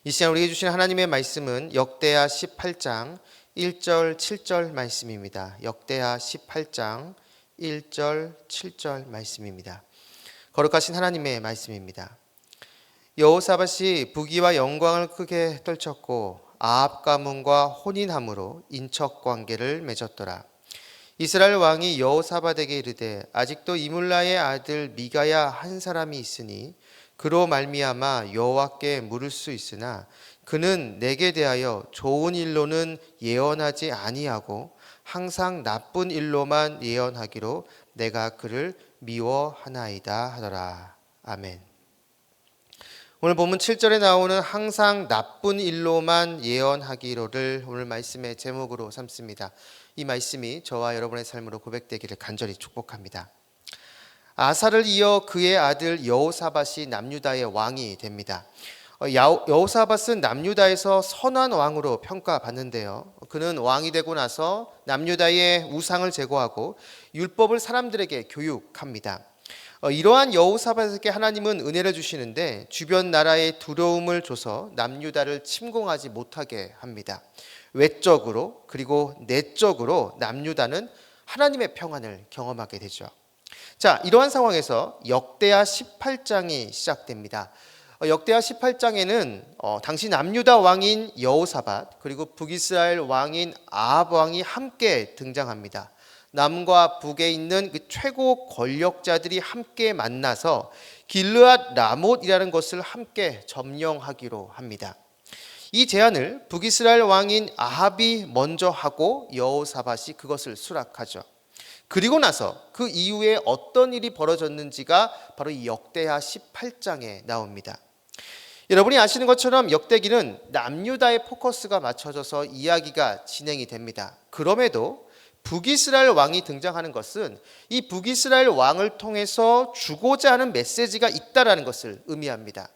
이 시간 우리에게 주신 하나님의 말씀은 역대하 18장 1절 7절 말씀입니다. 역대하 18장 1절 7절 말씀입니다. 거룩하신 하나님의 말씀입니다. 여호사밧이 부귀와 영광을 크게 떨쳤고 아합 가문과 혼인함으로 인척 관계를 맺었더라. 이스라엘 왕이 여호사밧에게 이르되 아직도 이물라의 아들 미가야 한 사람이 있으니 그로 말미암아 여호와께 물을 수 있으나 그는 내게 대하여 좋은 일로는 예언하지 아니하고 항상 나쁜 일로만 예언하기로 내가 그를 미워하나이다 하더라. 아멘. 오늘 본문 7절에 나오는 항상 나쁜 일로만 예언하기로를 오늘 말씀의 제목으로 삼습니다. 이 말씀이 저와 여러분의 삶으로 고백되기를 간절히 축복합니다. 아사를 이어 그의 아들 여호사밧이 남유다의 왕이 됩니다. 여호사밧은 남유다에서 선한 왕으로 평가받는데요. 그는 왕이 되고 나서 남유다의 우상을 제거하고 율법을 사람들에게 교육합니다. 이러한 여호사밧에게 하나님은 은혜를 주시는데 주변 나라의 두려움을 줘서 남유다를 침공하지 못하게 합니다. 외적으로 그리고 내적으로 남유다는 하나님의 평안을 경험하게 되죠. 자, 이러한 상황에서 역대하 18장이 시작됩니다. 역대하 18장에는 당시 남유다 왕인 여호사밧 그리고 북이스라엘 왕인 아합 왕이 함께 등장합니다. 남과 북에 있는 그 최고 권력자들이 함께 만나서 길르앗 라못이라는 것을 함께 점령하기로 합니다. 이 제안을 북이스라엘 왕인 아합이 먼저 하고 여호사밧이 그것을 수락하죠. 그리고 나서 그 이후에 어떤 일이 벌어졌는지가 바로 이 역대하 18장에 나옵니다. 여러분이 아시는 것처럼 역대기는 남유다의 포커스가 맞춰져서 이야기가 진행이 됩니다. 그럼에도 북이스라엘 왕이 등장하는 것은 이 북이스라엘 왕을 통해서 주고자 하는 메시지가 있다라는 것을 의미합니다.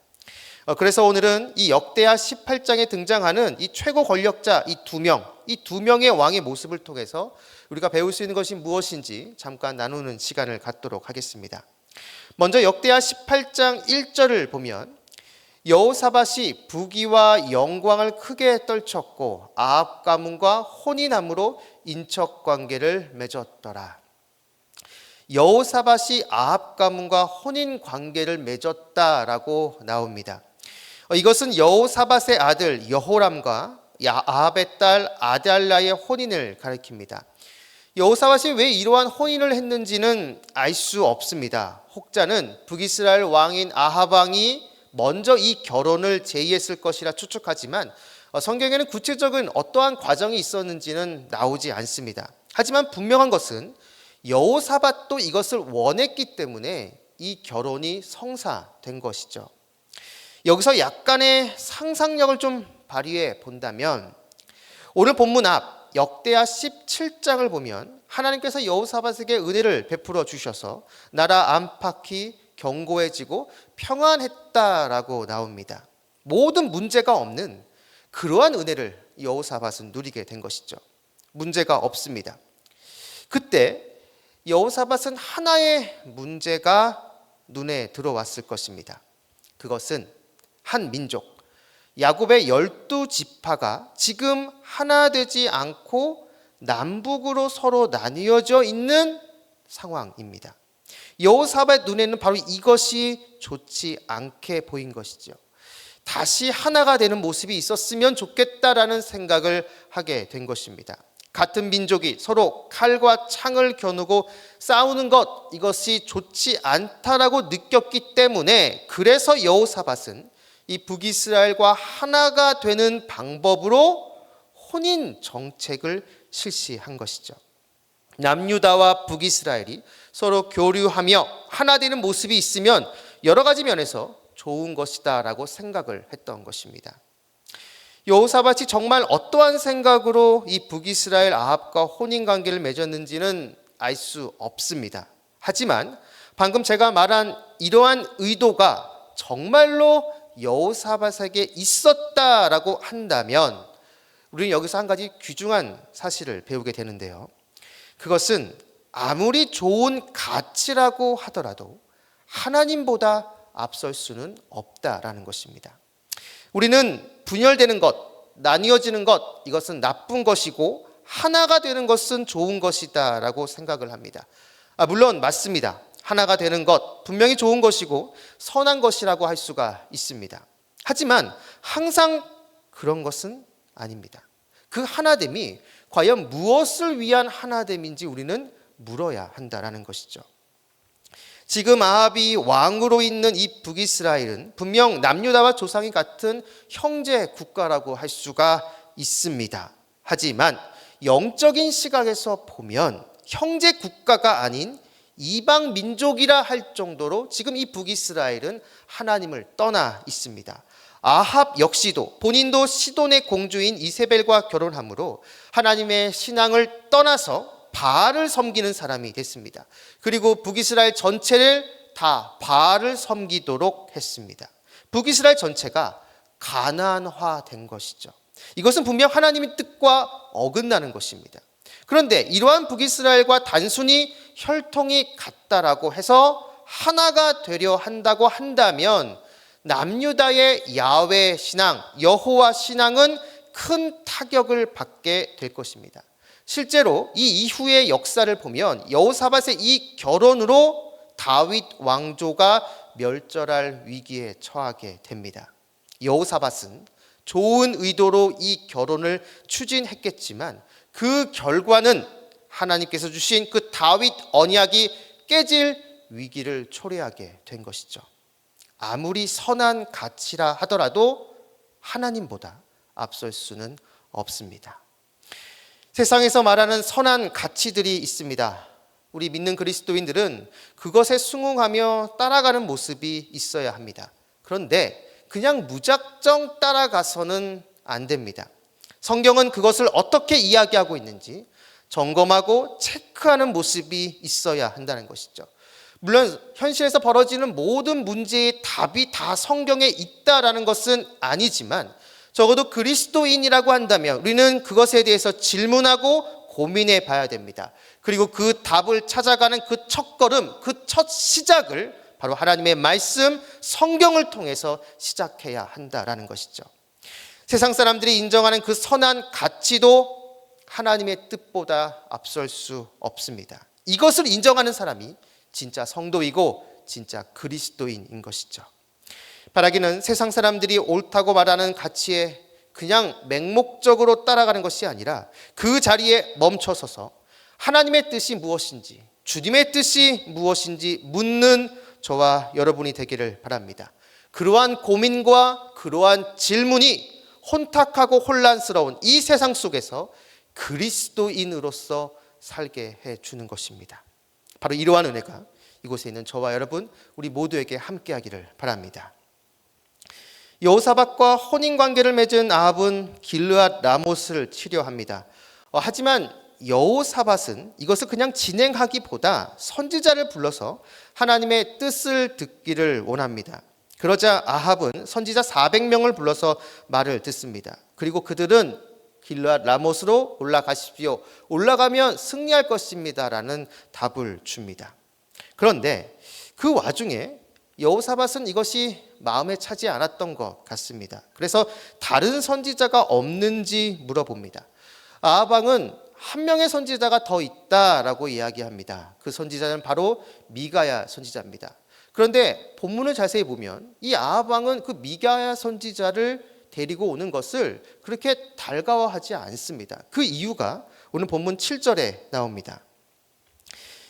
그래서 오늘은 이 역대하 18장에 등장하는 이 최고 권력자 이 두 명의 왕의 모습을 통해서 우리가 배울 수 있는 것이 무엇인지 잠깐 나누는 시간을 갖도록 하겠습니다. 먼저 역대하 18장 1절을 보면 여호사밧이 부귀와 영광을 크게 떨쳤고 아합 가문과 혼인함으로 인척 관계를 맺었더라. 여호사밧이 아합 가문과 혼인 관계를 맺었다라고 나옵니다. 이것은 여호사밧의 아들 여호람과 아합의 딸 아달랴의 혼인을 가리킵니다. 여호사밧이 왜 이러한 혼인을 했는지는 알 수 없습니다. 혹자는 북이스라엘 왕인 아합 왕이 먼저 이 결혼을 제의했을 것이라 추측하지만 성경에는 구체적인 어떠한 과정이 있었는지는 나오지 않습니다. 하지만 분명한 것은 여호사밧도 이것을 원했기 때문에 이 결혼이 성사된 것이죠. 여기서 약간의 상상력을 좀 발휘해 본다면 오늘 본문 앞 역대하 17장을 보면 하나님께서 여호사밧에게 은혜를 베풀어 주셔서 나라 안팎이 견고해지고 평안했다라고 나옵니다. 모든 문제가 없는 그러한 은혜를 여호사밧은 누리게 된 것이죠. 문제가 없습니다. 그때 여호사밧은 하나의 문제가 눈에 들어왔을 것입니다. 그것은 한 민족, 야곱의 12지파가 지금 하나 되지 않고 남북으로 서로 나뉘어져 있는 상황입니다. 여호사밧 눈에는 바로 이것이 좋지 않게 보인 것이죠. 다시 하나가 되는 모습이 있었으면 좋겠다라는 생각을 하게 된 것입니다. 같은 민족이 서로 칼과 창을 겨누고 싸우는 것, 이것이 좋지 않다라고 느꼈기 때문에 그래서 여호사밧은 이 북이스라엘과 하나가 되는 방법으로 혼인 정책을 실시한 것이죠. 남유다와 북이스라엘이 서로 교류하며 하나 되는 모습이 있으면 여러 가지 면에서 좋은 것이다라고 생각을 했던 것입니다. 여호사밧이 정말 어떠한 생각으로 이 북이스라엘 아합과 혼인 관계를 맺었는지는 알 수 없습니다. 하지만 방금 제가 말한 이러한 의도가 정말로 여호사밧에게 있었다라고 한다면 우리는 여기서 한 가지 귀중한 사실을 배우게 되는데요. 그것은 아무리 좋은 가치라고 하더라도 하나님보다 앞설 수는 없다라는 것입니다. 우리는 분열되는 것, 나뉘어지는 것, 이것은 나쁜 것이고 하나가 되는 것은 좋은 것이다 라고 생각을 합니다. 물론 맞습니다. 하나가 되는 것 분명히 좋은 것이고 선한 것이라고 할 수가 있습니다. 하지만 항상 그런 것은 아닙니다. 그 하나됨이 과연 무엇을 위한 하나됨인지 우리는 물어야 한다라는 것이죠. 지금 아합이 왕으로 있는 이 북이스라엘은 분명 남유다와 조상이 같은 형제 국가라고 할 수가 있습니다. 하지만 영적인 시각에서 보면 형제 국가가 아닌 이방 민족이라 할 정도로 지금 이 북이스라엘은 하나님을 떠나 있습니다. 아합 역시도 본인도 시돈의 공주인 이세벨과 결혼함으로 하나님의 신앙을 떠나서 바알을 섬기는 사람이 됐습니다. 그리고 북이스라엘 전체를 다 바알을 섬기도록 했습니다. 북이스라엘 전체가 가나안화된 것이죠. 이것은 분명 하나님의 뜻과 어긋나는 것입니다. 그런데 이러한 북이스라엘과 단순히 혈통이 같다라고 해서 하나가 되려 한다고 한다면 남유다의 야훼 신앙, 여호와 신앙은 큰 타격을 받게 될 것입니다. 실제로 이 이후의 역사를 보면 여호사밧의 이 결혼으로 다윗 왕조가 멸절할 위기에 처하게 됩니다. 여호사밧은 좋은 의도로 이 결혼을 추진했겠지만 그 결과는 하나님께서 주신 그 다윗 언약이 깨질 위기를 초래하게 된 것이죠. 아무리 선한 가치라 하더라도 하나님보다 앞설 수는 없습니다. 세상에서 말하는 선한 가치들이 있습니다. 우리 믿는 그리스도인들은 그것에 순응하며 따라가는 모습이 있어야 합니다. 그런데 그냥 무작정 따라가서는 안 됩니다. 성경은 그것을 어떻게 이야기하고 있는지 점검하고 체크하는 모습이 있어야 한다는 것이죠. 물론 현실에서 벌어지는 모든 문제의 답이 다 성경에 있다라는 것은 아니지만 적어도 그리스도인이라고 한다면 우리는 그것에 대해서 질문하고 고민해 봐야 됩니다. 그리고 그 답을 찾아가는 그 첫걸음, 그 첫 시작을 바로 하나님의 말씀, 성경을 통해서 시작해야 한다라는 것이죠. 세상 사람들이 인정하는 그 선한 가치도 하나님의 뜻보다 앞설 수 없습니다. 이것을 인정하는 사람이 진짜 성도이고 진짜 그리스도인인 것이죠. 바라기는 세상 사람들이 옳다고 말하는 가치에 그냥 맹목적으로 따라가는 것이 아니라 그 자리에 멈춰서서 하나님의 뜻이 무엇인지, 주님의 뜻이 무엇인지 묻는 저와 여러분이 되기를 바랍니다. 그러한 고민과 그러한 질문이 혼탁하고 혼란스러운 이 세상 속에서 그리스도인으로서 살게 해주는 것입니다. 바로 이러한 은혜가 이곳에 있는 저와 여러분 우리 모두에게 함께하기를 바랍니다. 여호사밧과 혼인관계를 맺은 아합은 길르앗 라못을 치려합니다. 하지만 여호사밧은 이것을 그냥 진행하기보다 선지자를 불러서 하나님의 뜻을 듣기를 원합니다. 그러자 아합은 선지자 400명을 불러서 말을 듣습니다. 그리고 그들은 길르앗 라못으로 올라가십시오. 올라가면 승리할 것입니다라는 답을 줍니다. 그런데 그 와중에 여호사밧은 이것이 마음에 차지 않았던 것 같습니다. 그래서 다른 선지자가 없는지 물어봅니다. 아합 왕은 한 명의 선지자가 더 있다라고 이야기합니다. 그 선지자는 바로 미가야 선지자입니다. 그런데 본문을 자세히 보면 이 아합 왕은 그 미가야 선지자를 데리고 오는 것을 그렇게 달가워하지 않습니다. 그 이유가 오늘 본문 7절에 나옵니다.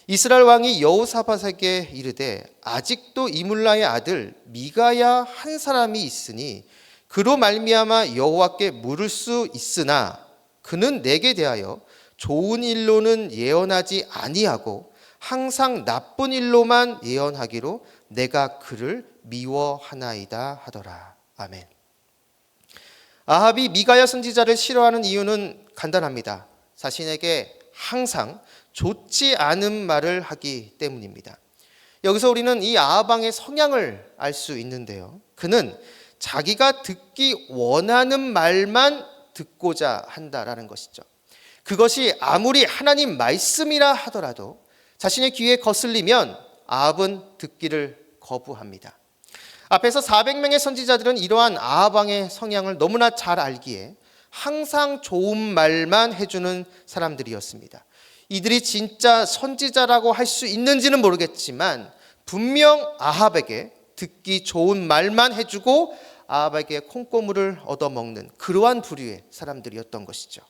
이스라엘 왕이 여호사밧에게 이르되 아직도 이물라의 아들 미가야 한 사람이 있으니 그로 말미암아 여호와께 물을 수 있으나 그는 내게 대하여 좋은 일로는 예언하지 아니하고 항상 나쁜 일로만 예언하기로 내가 그를 미워하나이다 하더라. 아멘. 아합이 미가야 선지자를 싫어하는 이유는 간단합니다. 자신에게 항상 좋지 않은 말을 하기 때문입니다. 여기서 우리는 이 아합 왕의 성향을 알 수 있는데요. 그는 자기가 듣기 원하는 말만 듣고자 한다라는 것이죠. 그것이 아무리 하나님 말씀이라 하더라도 자신의 귀에 거슬리면 아합은 듣기를 거부합니다. 앞에서 400명의 선지자들은 이러한 아합 왕의 성향을 너무나 잘 알기에 항상 좋은 말만 해주는 사람들이었습니다. 이들이 진짜 선지자라고 할 수 있는지는 모르겠지만 분명 아합에게 듣기 좋은 말만 해주고 아합에게 콩고물을 얻어먹는 그러한 부류의 사람들이었던 것이죠.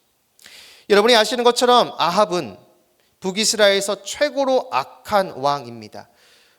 여러분이 아시는 것처럼 아합은 북이스라엘에서 최고로 악한 왕입니다.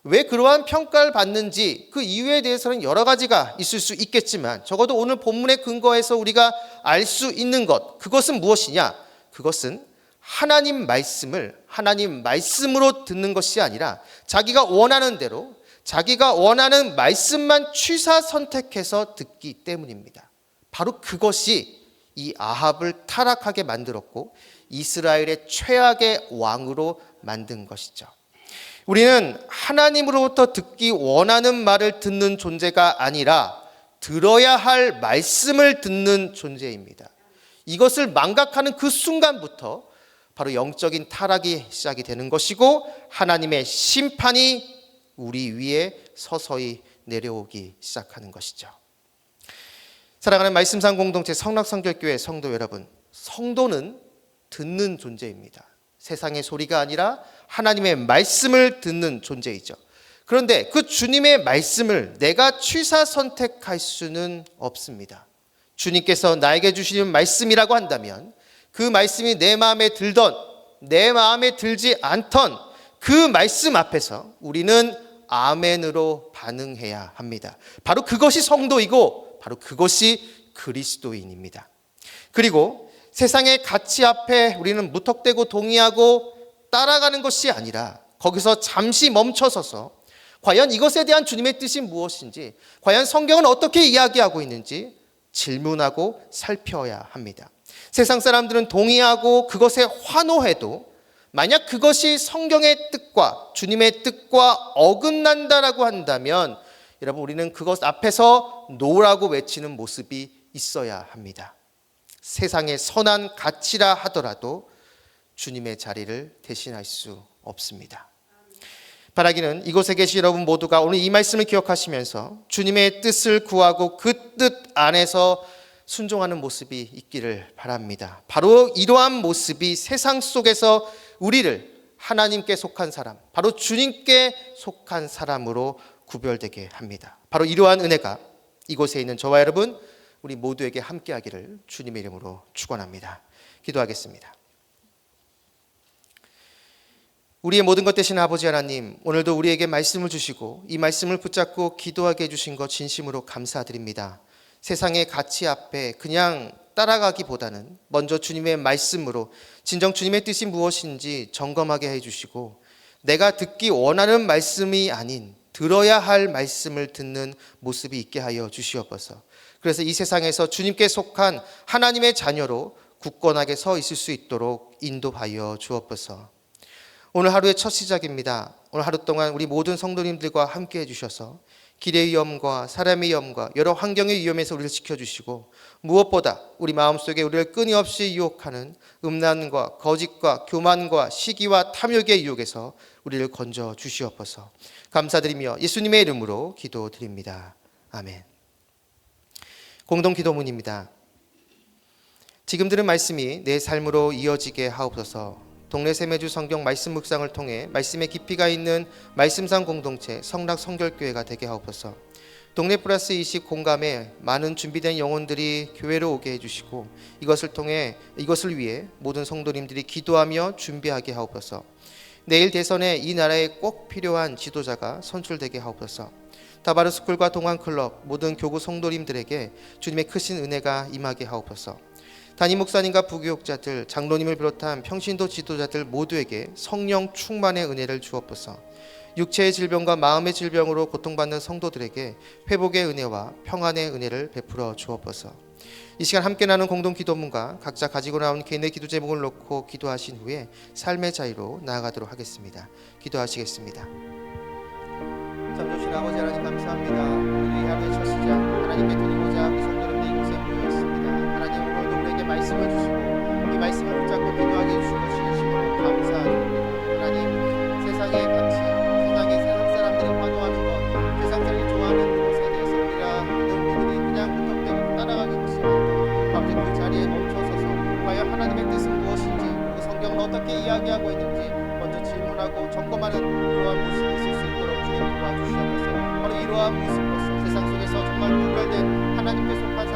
왜 그러한 평가를 받는지 그 이유에 대해서는 여러 가지가 있을 수 있겠지만 적어도 오늘 본문의 근거에서 우리가 알 수 있는 것, 그것은 무엇이냐? 그것은 하나님 말씀을 하나님 말씀으로 듣는 것이 아니라 자기가 원하는 대로 자기가 원하는 말씀만 취사 선택해서 듣기 때문입니다. 바로 그것이 이 아합을 타락하게 만들었고 이스라엘의 최악의 왕으로 만든 것이죠. 우리는 하나님으로부터 듣기 원하는 말을 듣는 존재가 아니라 들어야 할 말씀을 듣는 존재입니다. 이것을 망각하는 그 순간부터 바로 영적인 타락이 시작이 되는 것이고 하나님의 심판이 우리 위에 서서히 내려오기 시작하는 것이죠. 사랑하는 말씀상 공동체 성락성결교회 성도 여러분, 성도는 듣는 존재입니다. 세상의 소리가 아니라 하나님의 말씀을 듣는 존재이죠. 그런데 그 주님의 말씀을 내가 취사 선택할 수는 없습니다. 주님께서 나에게 주시는 말씀이라고 한다면 그 말씀이 내 마음에 들던 내 마음에 들지 않던 그 말씀 앞에서 우리는 아멘으로 반응해야 합니다. 바로 그것이 성도이고 바로 그것이 그리스도인입니다. 그리고 세상의 가치 앞에 우리는 무턱대고 동의하고 따라가는 것이 아니라 거기서 잠시 멈춰서서 과연 이것에 대한 주님의 뜻이 무엇인지, 과연 성경은 어떻게 이야기하고 있는지 질문하고 살펴야 합니다. 세상 사람들은 동의하고 그것에 환호해도 만약 그것이 성경의 뜻과 주님의 뜻과 어긋난다라고 한다면 여러분 우리는 그것 앞에서 노라고 외치는 모습이 있어야 합니다. 세상의 선한 가치라 하더라도 주님의 자리를 대신할 수 없습니다. 바라기는 이곳에 계신 여러분 모두가 오늘 이 말씀을 기억하시면서 주님의 뜻을 구하고 그 뜻 안에서 순종하는 모습이 있기를 바랍니다. 바로 이러한 모습이 세상 속에서 우리를 하나님께 속한 사람, 바로 주님께 속한 사람으로 구별되게 합니다. 바로 이러한 은혜가 이곳에 있는 저와 여러분 우리 모두에게 함께하기를 주님의 이름으로 축원합니다. 기도하겠습니다. 우리의 모든 것 되신 아버지 하나님, 오늘도 우리에게 말씀을 주시고 이 말씀을 붙잡고 기도하게 해주신 것 진심으로 감사드립니다. 세상의 가치 앞에 그냥 따라가기보다는 먼저 주님의 말씀으로 진정 주님의 뜻이 무엇인지 점검하게 해주시고 내가 듣기 원하는 말씀이 아닌 들어야 할 말씀을 듣는 모습이 있게 하여 주시옵소서. 그래서 이 세상에서 주님께 속한 하나님의 자녀로 굳건하게 서 있을 수 있도록 인도하여 주옵소서. 오늘 하루의 첫 시작입니다. 오늘 하루 동안 우리 모든 성도님들과 함께 해주셔서 길의 위험과 사람의 위험과 여러 환경의 위험에서 우리를 지켜주시고 무엇보다 우리 마음속에 우리를 끊임없이 유혹하는 음란과 거짓과 교만과 시기와 탐욕의 유혹에서 우리를 건져 주시옵소서. 감사드리며 예수님의 이름으로 기도드립니다. 아멘. 공동 기도문입니다. 지금 들은 말씀이 내 삶으로 이어지게 하옵소서. 동네 세매주 성경 말씀 묵상을 통해 말씀의 깊이가 있는 말씀상 공동체 성락 성결교회가 되게 하옵소서. 동네 플러스 20 공감에 많은 준비된 영혼들이 교회로 오게 해주시고 이것을 위해 모든 성도님들이 기도하며 준비하게 하옵소서. 내일 대선에 이 나라에 꼭 필요한 지도자가 선출되게 하옵소서. 다바르스쿨과 동안클럽 모든 교구 성도님들에게 주님의 크신 은혜가 임하게 하옵소서. 담임 목사님과 부교육자들, 장로님을 비롯한 평신도 지도자들 모두에게 성령 충만의 은혜를 주옵소서. 육체의 질병과 마음의 질병으로 고통받는 성도들에게 회복의 은혜와 평안의 은혜를 베풀어 주옵소서. 이 시간 함께 나눈 공동 기도문과 각자 가지고 나온 개인의 기도 제목을 놓고 기도하신 후에 삶의 자유로 나아가도록 하겠습니다. 기도하시겠습니다. 참 좋으신 아버지 하나님 감사합니다. 우리 하루의 첫 시작 하나님께 드리고자 우리 성도님들 이곳에 모였습니다. 하나님 오늘도 우리에게 말씀을 주시고 이 말씀을 붙잡고 기도하게 해주신 것 진심으로 감사드립니다. 하나님 세상의 가치, 세상 사람들이 환호하는 것, 세상 사람이 좋아하는 그곳에 어떻게 이야기하고 있는지 먼저 질문하고 점검하는 그러한 모습이 있을 수 있도록 주님 도와주시옵소서. 바로 이러한 모습으로서 세상 속에서 정말 구별된 하나님께 속한